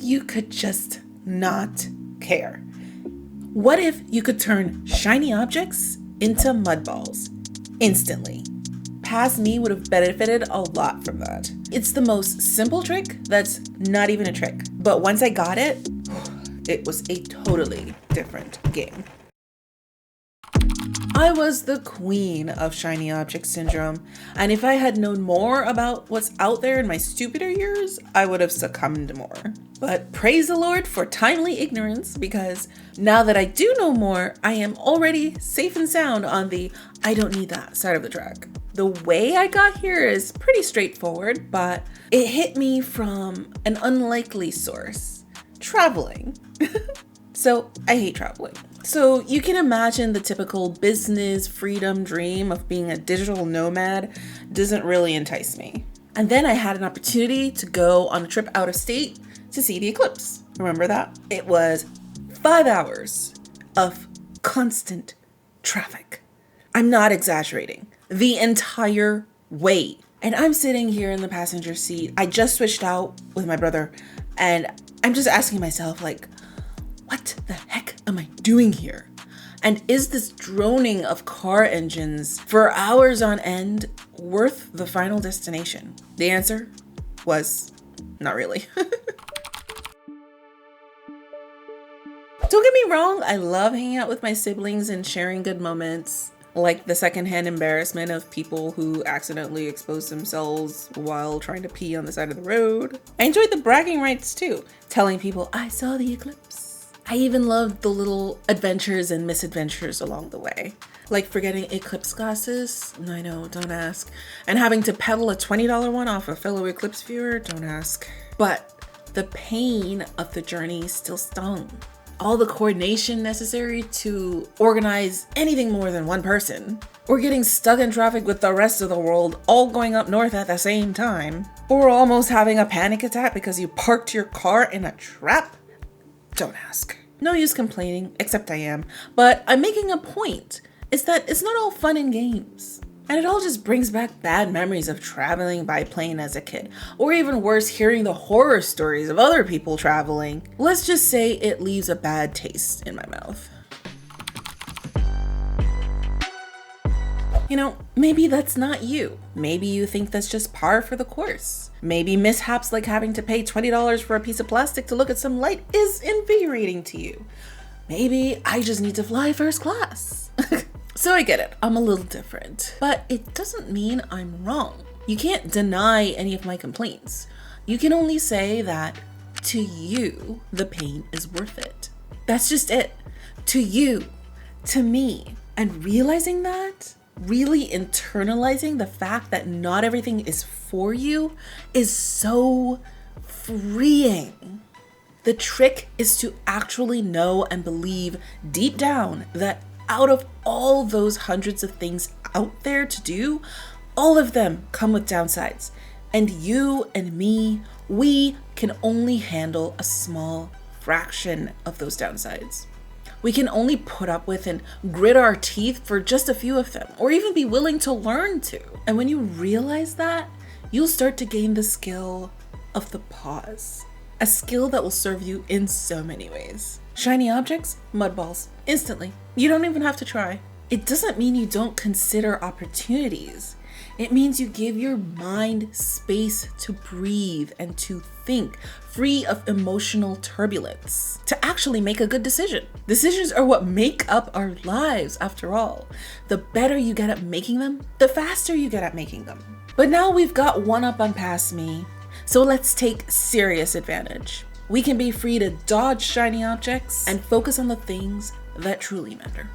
you could just not care? What if you could turn shiny objects into mud balls instantly? Past me would have benefited a lot from that. It's the most simple trick that's not even a trick. But once I got it, it was a totally different game. I was the queen of shiny object syndrome, and if I had known more about what's out there in my stupider years, I would have succumbed more. But praise the Lord for timely ignorance, because now that I do know more, I am already safe and sound on the I don't need that side of the track. The way I got here is pretty straightforward, but it hit me from an unlikely source: traveling. So I hate traveling. So you can imagine the typical business freedom dream of being a digital nomad doesn't really entice me. And then I had an opportunity to go on a trip out of state to see the eclipse. Remember that? It was 5 hours of constant traffic. I'm not exaggerating. The entire way. And I'm sitting here in the passenger seat. I just switched out with my brother, and I'm just asking myself, like, what the heck am I doing here? And is this droning of car engines for hours on end worth the final destination? The answer was not really. Don't get me wrong, I love hanging out with my siblings and sharing good moments, like the secondhand embarrassment of people who accidentally expose themselves while trying to pee on the side of the road. I enjoyed the bragging rights too, telling people I saw the eclipse. I even loved the little adventures and misadventures along the way, like forgetting eclipse glasses. I know, don't ask. And having to peddle a $20 one off a fellow eclipse viewer, don't ask. But the pain of the journey still stung. All the coordination necessary to organize anything more than one person, or getting stuck in traffic with the rest of the world all going up north at the same time, or almost having a panic attack because you parked your car in a trap. Don't ask. No use complaining, except I am. But I'm making a point, is that it's not all fun and games. And it all just brings back bad memories of traveling by plane as a kid. Or even worse, hearing the horror stories of other people traveling. Let's just say it leaves a bad taste in my mouth. You know, maybe that's not you. Maybe you think that's just par for the course. Maybe mishaps like having to pay $20 for a piece of plastic to look at some light is invigorating to you. Maybe I just need to fly first class. So I get it, I'm a little different, but it doesn't mean I'm wrong. You can't deny any of my complaints. You can only say that to you, the pain is worth it. That's just it. To you, to me. And realizing that, really internalizing the fact that not everything is for you is so freeing. The trick is to actually know and believe deep down that out of all those hundreds of things out there to do, all of them come with downsides. And you and me, we can only handle a small fraction of those downsides. We can only put up with and grit our teeth for just a few of them, or even be willing to learn to. And when you realize that, you'll start to gain the skill of the pause. A skill that will serve you in so many ways. Shiny objects, mud balls, instantly. You don't even have to try. It doesn't mean you don't consider opportunities. It means you give your mind space to breathe and to think, free of emotional turbulence, to actually make a good decision. Decisions are what make up our lives, after all. The better you get at making them, the faster you get at making them. But now we've got one up on past me, so let's take serious advantage. We can be free to dodge shiny objects and focus on the things that truly matter.